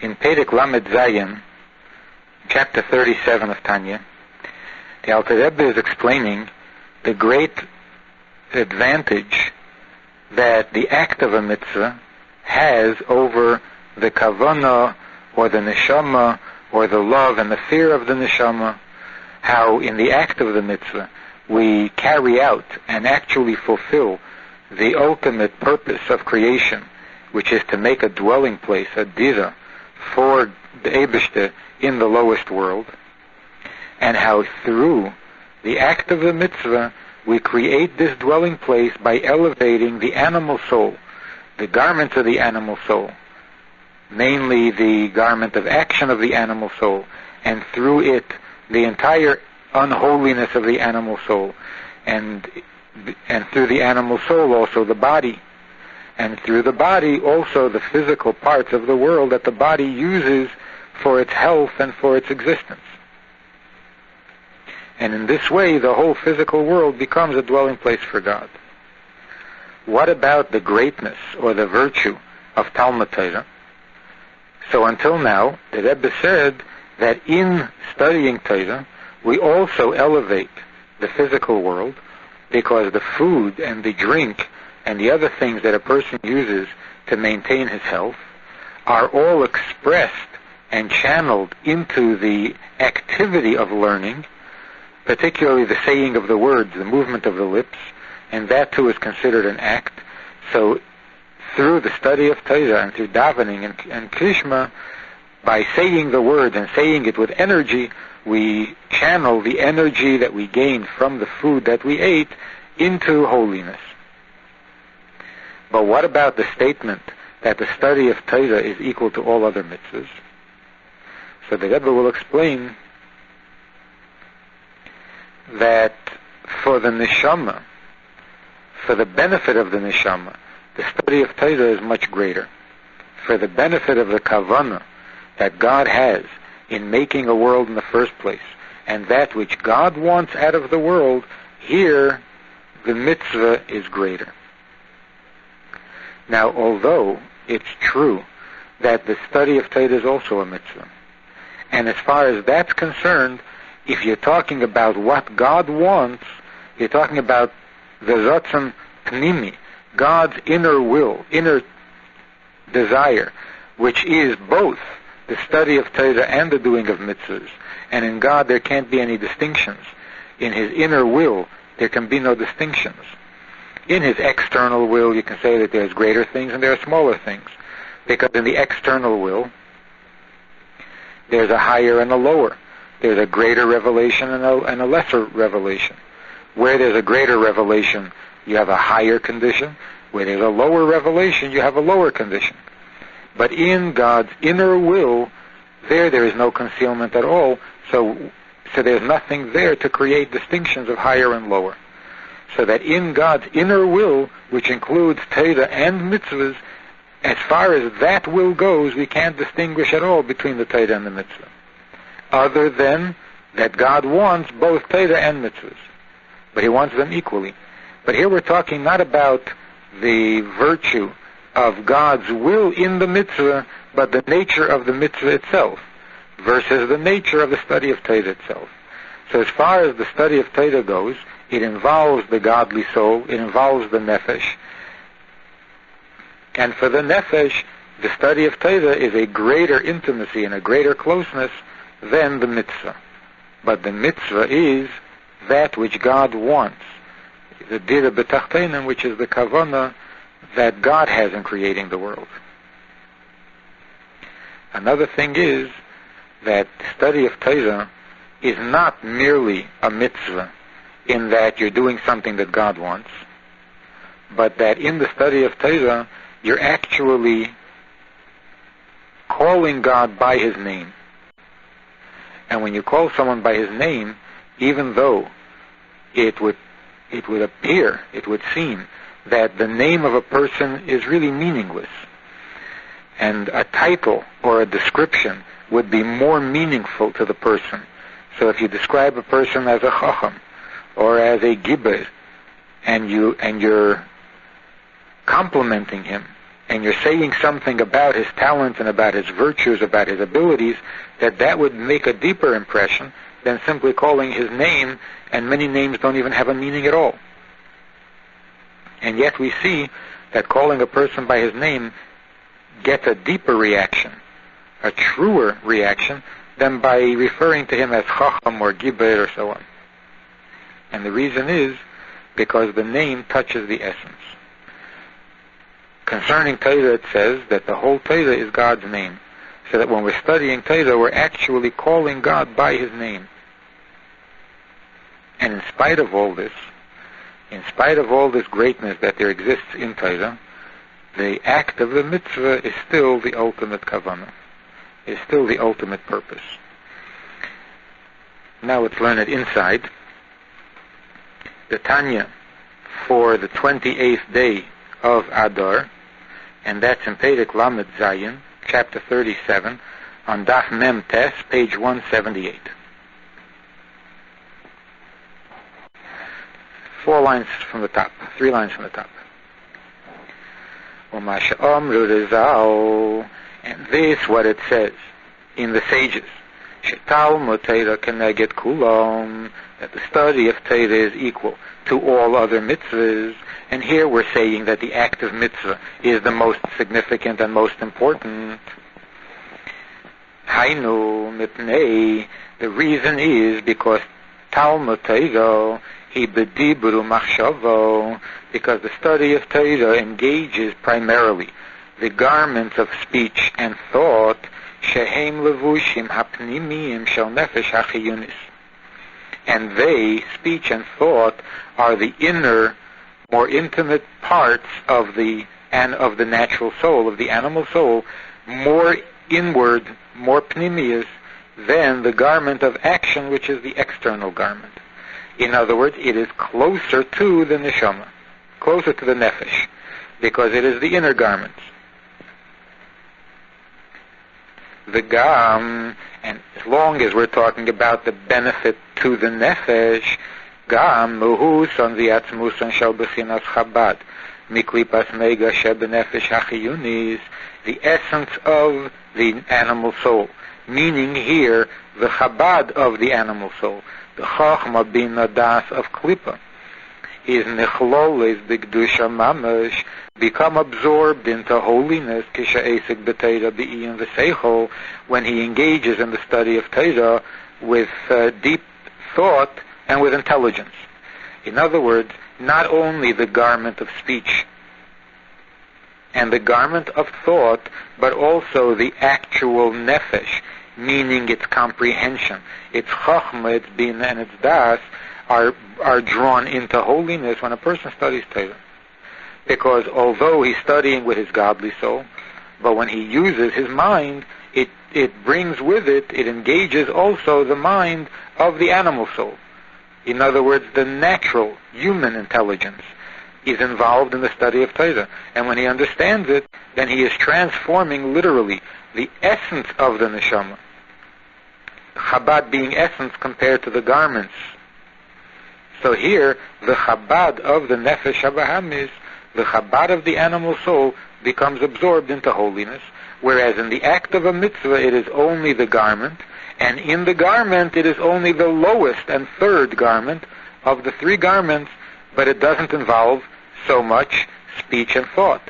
In Perek Lamed Zayin, chapter 37 of Tanya, the Alter Rebbe is explaining the great advantage that the act of a mitzvah has over the kavanah or the neshama or the love and the fear of the neshama. How in the act of the mitzvah we carry out and actually fulfill the ultimate purpose of creation, which is to make a dwelling place, a dira, for the Eibishter in the lowest world, and how through the act of the mitzvah we create this dwelling place by elevating the animal soul, the garment of the animal soul, mainly the garment of action of the animal soul, and through it the entire unholiness of the animal soul, and through the animal soul also the body, and through the body also the physical parts of the world that the body uses for its health and for its existence. And in this way the whole physical world becomes a dwelling place for God. What about the greatness or the virtue of Talmud Torah? So until now, the Rebbe said that in studying Torah, we also elevate the physical world, because the food and the drink and the other things that a person uses to maintain his health are all expressed and channeled into the activity of learning, particularly the saying of the words, the movement of the lips, and that too is considered an act. So through the study of Torah and through davening and krishma, by saying the words and saying it with energy, we channel the energy that we gain from the food that we ate into holiness. But what about the statement that the study of Torah is equal to all other mitzvahs? So the Rebbe will explain that for the neshama, for the benefit of the neshama, the study of Torah is much greater. For the benefit of the kavanah that God has in making a world in the first place, and that which God wants out of the world, here the mitzvah is greater. Now, although it's true that the study of Torah is also a mitzvah, and as far as that's concerned, if you're talking about what God wants, you're talking about the Ratzon Pnimi, God's inner will, inner desire, which is both the study of Torah and the doing of mitzvahs. And in God there can't be any distinctions. In His inner will there can be no distinctions. In His external will you can say that there's greater things and there are smaller things. Because in the external will there's a higher and a lower. There's a greater revelation and a lesser revelation. Where there's a greater revelation you have a higher condition. Where there's a lower revelation you have a lower condition. But in God's inner will, there is no concealment at all, so there's nothing there to create distinctions of higher and lower. So that in God's inner will, which includes Torah and mitzvahs, as far as that will goes, we can't distinguish at all between the Torah and the mitzvah. Other than that God wants both Torah and mitzvahs. But He wants them equally. But here we're talking not about the virtue of God's will in the mitzvah, but the nature of the mitzvah itself, versus the nature of the study of Torah itself. So as far as the study of Torah goes, it involves the godly soul, it involves the nefesh. And for the nefesh, the study of Torah is a greater intimacy and a greater closeness than the mitzvah. But the mitzvah is that which God wants, the dira b'tachtenim, which is the kavanah that God has in creating the world. Another thing is that study of Torah is not merely a mitzvah in that you're doing something that God wants, but that in the study of Torah you're actually calling God by His name. And when you call someone by his name, even though it would appear, it would seem that the name of a person is really meaningless, and a title or a description would be more meaningful to the person. So if you describe a person as a chacham or as a gibber, and you're complimenting him, and you're saying something about his talents and about his virtues, about his abilities, that would make a deeper impression than simply calling his name, and many names don't even have a meaning at all. And yet we see that calling a person by his name gets a deeper reaction, a truer reaction, than by referring to him as Chacham or Giber or so on. And the reason is because the name touches the essence. Concerning Torah, it says that the whole Torah is God's name, so that when we're studying Torah, we're actually calling God by his name. And in spite of all this greatness that there exists in Torah, the act of the mitzvah is still the ultimate kavanah, is still the ultimate purpose. Now let's learn it inside. The Tanya for the 28th day of Adar, and that's in Perek Lamed Zayin, chapter 37, on Daf Mem Tes, page 178. 3 lines from the top. And this, what it says in the sages, Shetalmud Torah keneged kulam, that the study of Torah is equal to all other mitzvahs. And here we're saying that the act of mitzvah is the most significant and most important. Hainu mipnei, the reason is because Talmud Torah hi bedibru machshavo, because the study of Torah engages primarily the garments of speech and thought, shehem levushim hapnimiyim shel nefesh hachiyunis. And they, speech and thought, are the inner, more intimate parts of the natural soul, of the animal soul, more inward, more pnimius, than the garment of action, which is the external garment. In other words, it is closer to the neshama, closer to the nefesh, because it is the inner garments. The gam, and as long as we're talking about the benefit to the nefesh, gam muhus on the atzmusan shel bechinas Chabad miklipas mega shebenefesh hachiyunis, the essence of the animal soul, meaning here the Chabad of the animal soul, the chachma bin das of klipa, is nechloles b'kedusha mamash, become absorbed into holiness, kisha'esik b'teira b'iyim v'seichol, when he engages in the study of Torah with deep thought and with intelligence. In other words, not only the garment of speech and the garment of thought, but also the actual nefesh, meaning its comprehension, its chachma, its bin, and its das, are drawn into holiness when a person studies Torah. Because although he's studying with his godly soul, but when he uses his mind, it brings with it engages also the mind of the animal soul. In other words, the natural human intelligence is involved in the study of Torah. And when he understands it, then he is transforming literally the essence of the neshama. Chabad being essence compared to the garments. So here, the Chabad of the Nefesh HaBahamis, the Chabad of the animal soul, becomes absorbed into holiness, whereas in the act of a mitzvah it is only the garment, and in the garment it is only the lowest and third garment of the 3 garments, but it doesn't involve so much speech and thought.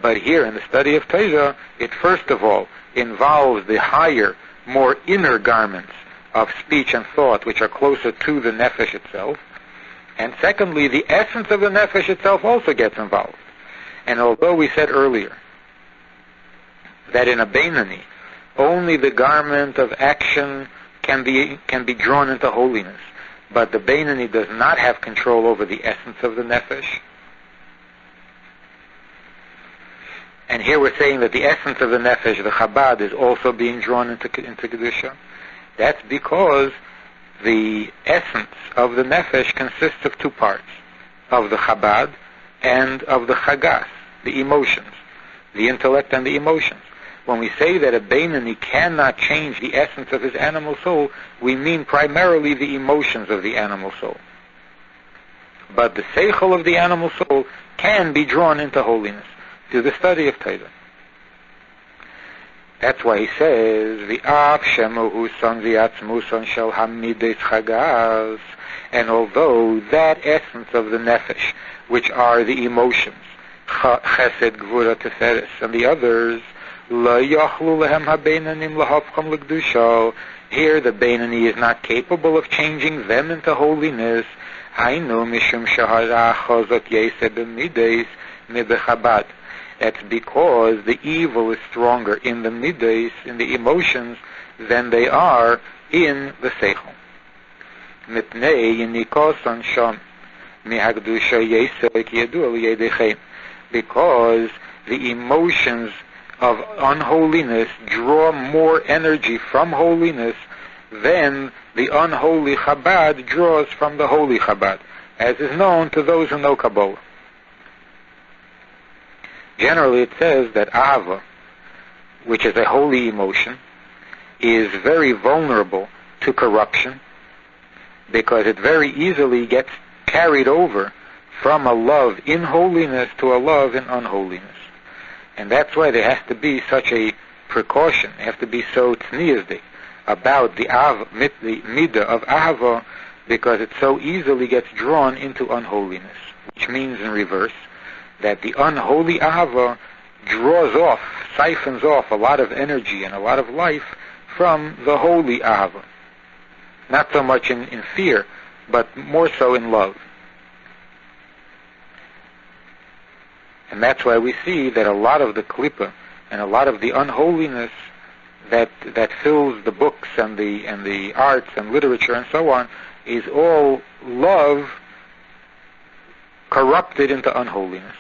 But here in the study of Torah, it first of all involves the higher, more inner garments of speech and thought, which are closer to the nefesh itself. And secondly, the essence of the nefesh itself also gets involved. And although we said earlier that in a Beinani, only the garment of action can be drawn into holiness, but the Beinani does not have control over the essence of the nefesh. And here we're saying that the essence of the nefesh, the Chabad, is also being drawn into Kedusha. That's because the essence of the nefesh consists of 2 parts, of the Chabad and of the Chagas, the emotions, the intellect and the emotions. When we say that a Beinani cannot change the essence of his animal soul, we mean primarily the emotions of the animal soul. But the Seichel of the animal soul can be drawn into holiness to the study of Torah. That's why he says, V'av shemuhu son v'atzmuson shel hamides chagas, and although that essence of the nefesh, which are the emotions, chesed, gvura, teferes, and the others, lo yochlu lehem habeinanim lahofcham l'kedusha, here the Beinani is not capable of changing them into holiness, hainu mishum shahara chozot yeseh b'mides mibechabad. That's because the evil is stronger in the midas, in the emotions, than they are in the seichel. Mipnei yinikoson sham mihagdusha yeseh ki yadu al yedechem. Because the emotions of unholiness draw more energy from holiness than the unholy Chabad draws from the holy Chabad, as is known to those who know Kabbalah. Generally it says that Ahava, which is a holy emotion, is very vulnerable to corruption because it very easily gets carried over from a love in holiness to a love in unholiness. And that's why there has to be such a precaution. There has to be so tzniyazdek about the midah of Ahava, because it so easily gets drawn into unholiness, which means in reverse, that the unholy Ahava draws off, siphons off a lot of energy and a lot of life from the holy Ahava. Not so much in fear, but more so in love. And that's why we see that a lot of the klippa and a lot of the unholiness that fills the books and the arts and literature and so on is all love corrupted into unholiness.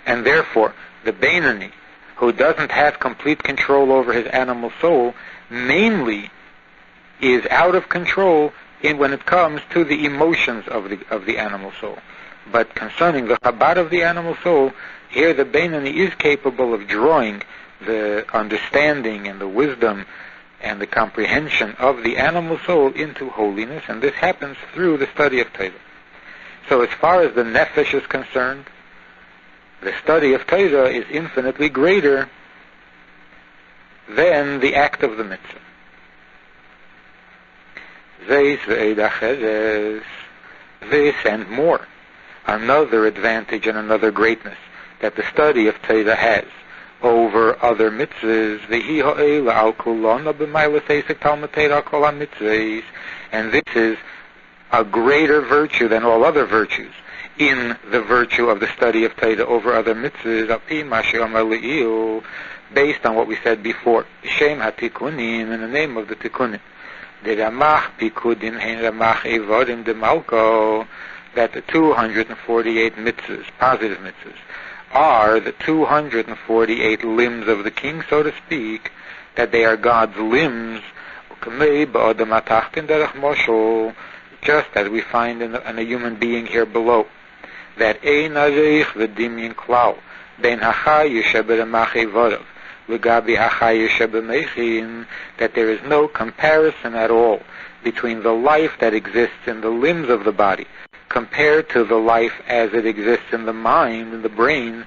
And therefore, the Beinani, who doesn't have complete control over his animal soul, mainly is out of control when it comes to the emotions of the animal soul. But concerning the Chabad of the animal soul, here the Beinani is capable of drawing the understanding and the wisdom and the comprehension of the animal soul into holiness, and this happens through the study of Torah. So as far as the nefesh is concerned, the study of Torah is infinitely greater than the act of the mitzvah. This and more. Another advantage and another greatness that the study of Torah has over other mitzvahs, and this is a greater virtue than all other virtues in the virtue of the study of Torah over other mitzvahs, based on what we said before, in the name of the tikkunim. That the 248 mitzvahs, positive mitzvahs, are the 248 limbs of the king, so to speak, that they are God's limbs, just as we find in a human being here below. That that there is no comparison at all between the life that exists in the limbs of the body compared to the life as it exists in the mind, in the brain,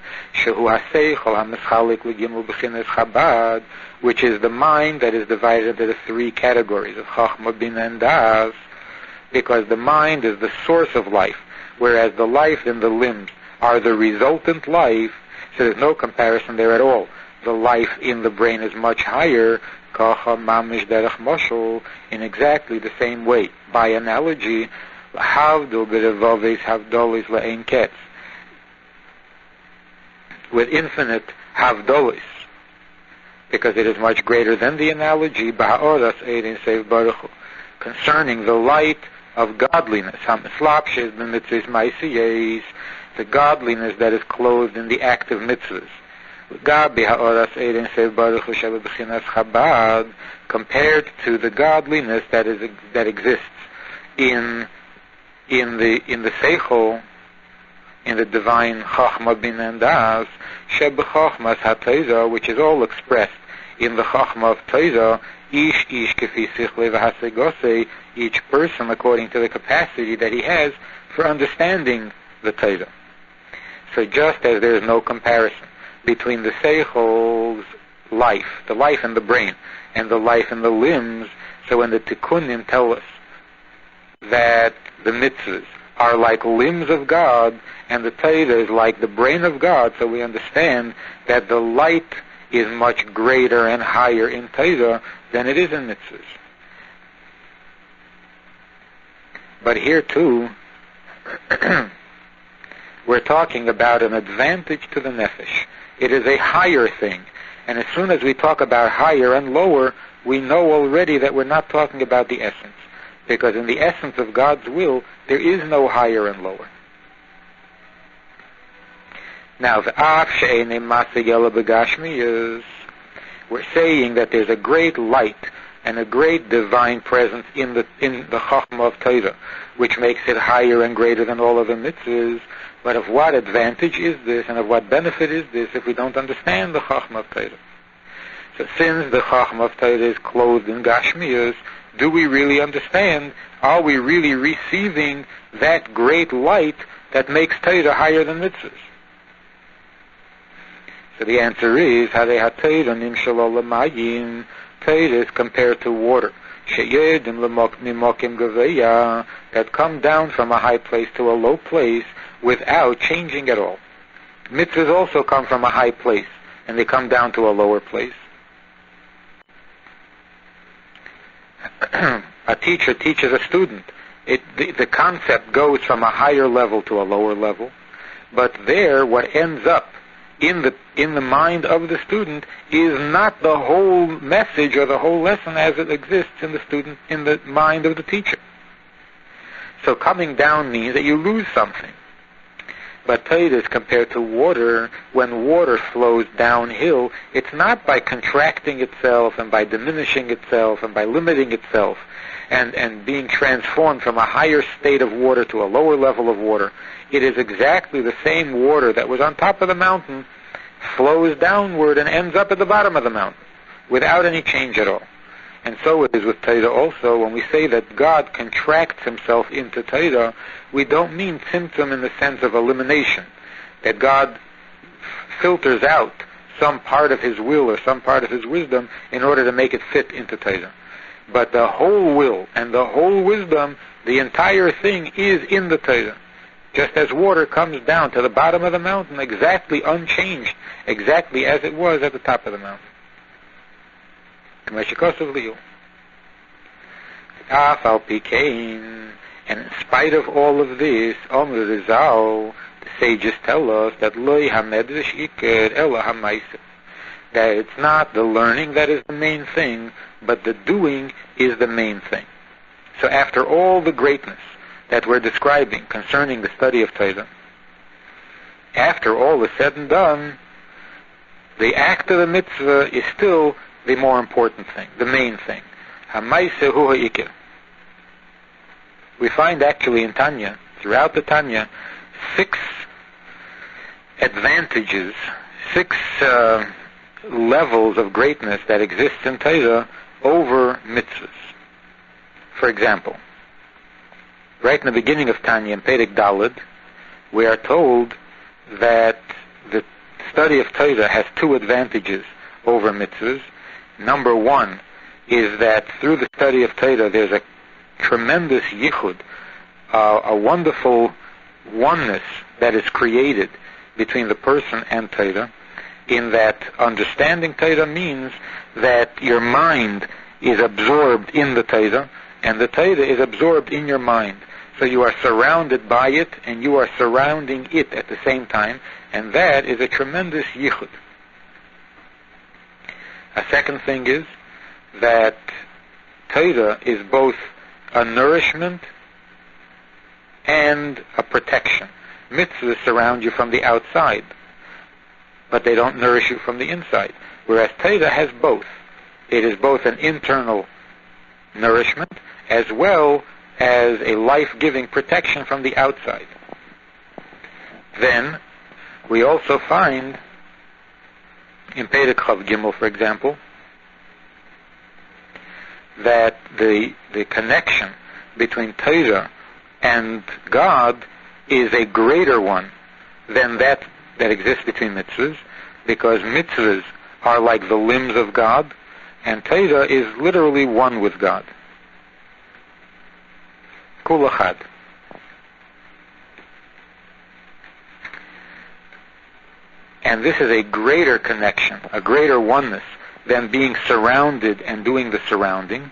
which is the mind that is divided into the three categories of Chachma, Bina, and Das, because the mind is the source of life, whereas the life in the limbs are the resultant life, so there's no comparison there at all. The life in the brain is much higher, in exactly the same way. By analogy, with infinite havdolis, because it is much greater than the analogy, concerning the light of godliness, the godliness that is clothed in the active mitzvahs. Compared to the godliness that exists in the seichel, in the divine Chachma, Bin, and Das, Shebechachmas HaTorah, which is all expressed in the Chachma of Torah, Ish kefi sichle v'hasegose, each person according to the capacity that he has for understanding the Torah. So just as there is no comparison between the seichel's life, the life in the brain, and the life in the limbs, so when the tikkunim tell us that the mitzvahs are like limbs of God, and the Torah is like the brain of God, so we understand that the light is much greater and higher in Torah than it is in mitzvahs. But here too, we're talking about an advantage to the nefesh. It is a higher thing. And as soon as we talk about higher and lower, we know already that we're not talking about the essence. Because in the essence of God's will, there is no higher and lower. Now, we're saying that there's a great light and a great divine presence in the Chachma of Torah, which makes it higher and greater than all other mitzvahs. But of what advantage is this, and of what benefit is this, if we don't understand the Chachma of Torah? So since the Chachma of Torah is clothed in Gashmias, do we really understand? Are we really receiving that great light that makes Torah higher than mitzvahs? So the answer is, Torah is compared to water, that come down from a high place to a low place without changing at all. Mitzvahs also come from a high place, and they come down to a lower place. A teacher teaches a student. The concept goes from a higher level to a lower level, but there, what ends up in the mind of the student is not the whole message or the whole lesson as it exists in the mind of the teacher. So coming down means that you lose something. But Torah is compared to water. When water flows downhill, it's not by contracting itself and by diminishing itself and by limiting itself and being transformed from a higher state of water to a lower level of water. It is exactly the same water that was on top of the mountain, flows downward and ends up at the bottom of the mountain without any change at all. And so it is with Torah also. When we say that God contracts himself into Torah, we don't mean tzimtzum in the sense of elimination, that God filters out some part of his will or some part of his wisdom in order to make it fit into Torah. But the whole will and the whole wisdom, the entire thing is in the Torah. Just as water comes down to the bottom of the mountain exactly unchanged, exactly as it was at the top of the mountain. And in spite of all of this, the sages tell us that that it's not the learning that is the main thing, but the doing is the main thing. So after all the greatness that we're describing concerning the study of Torah, after all is said and done, the act of the mitzvah is still the more important thing, the main thing. We find actually in Tanya, throughout the Tanya, 6 advantages, 6 levels of greatness that exist in Torah over mitzvahs. For example, right in the beginning of Tanya, in Perek Daled, we are told that the study of Torah has 2 advantages over mitzvahs. Number 1 is that through the study of Torah there's a tremendous yichud, a wonderful oneness that is created between the person and Torah, in that understanding Torah means that your mind is absorbed in the Torah, and the Torah is absorbed in your mind. So you are surrounded by it, and you are surrounding it at the same time, and that is a tremendous yichud. A second thing is that Torah is both a nourishment and a protection. Mitzvahs surround you from the outside, but they don't nourish you from the inside. Whereas Torah has both. It is both an internal nourishment as well as a life-giving protection from the outside. Then, we also find, in Perek Chav Gimel, for example, that the connection between Torah and God is a greater one than that exists between mitzvahs, because mitzvahs are like the limbs of God, and Torah is literally one with God. Kul echad. And this is a greater connection, a greater oneness than being surrounded and doing the surrounding,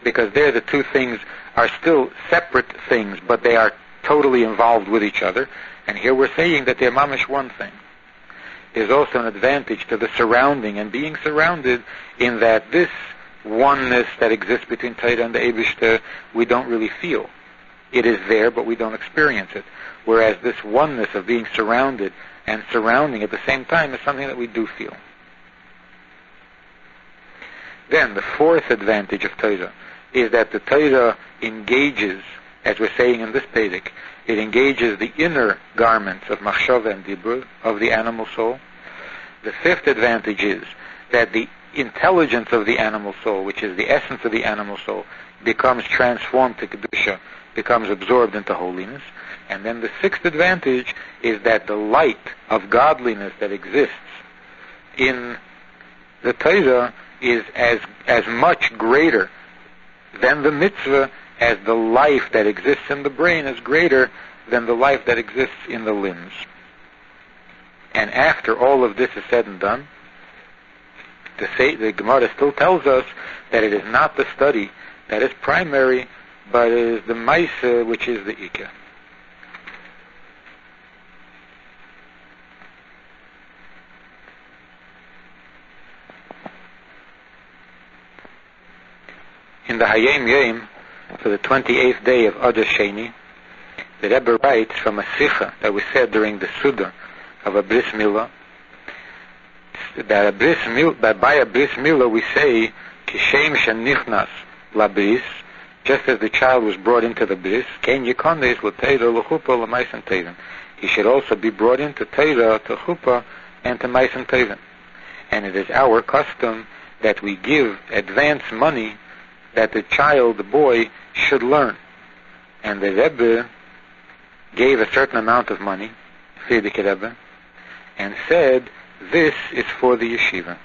because there the two things are still separate things, but they are totally involved with each other. And here we're saying that they're mamish one thing. There's also an advantage to the surrounding and being surrounded, in that this oneness that exists between Torah and the Eibishter, we don't really feel. It is there, but we don't experience it. Whereas this oneness of being surrounded and surrounding at the same time is something that we do feel. Then the fourth advantage of Torah is that the Torah engages, as we're saying in this Pedic, it engages the inner garments of machshava and dibur, of the animal soul. The fifth advantage is that the intelligence of the animal soul, which is the essence of the animal soul, becomes transformed to Kedusha, becomes absorbed into holiness. And then the sixth advantage is that the light of godliness that exists in the Torah is as much greater than the mitzvah as the life that exists in the brain is greater than the life that exists in the limbs. And after all of this is said and done, the Gemara still tells us that it is not the study that is primary, but it is the Maisa which is the Ikka. In the Hayom Yom, for the 28th day of Adar Sheni, the Rebbe writes from a Sikha that was said during the Suda of a Bris Milah, that by a Bris Milah we say, Kishem shenichnas labris, just as the child was brought into the Bris, Ken Yekondes l'Teira l'Chuppah l'Maisen Tevin. He should also be brought into Teira, to Chuppah, and to Maisen Tevin. And it is our custom that we give advance money that the child, the boy, should learn. And the Rebbe gave a certain amount of money, Frierdiker Rebbe, and said, this is for the yeshiva.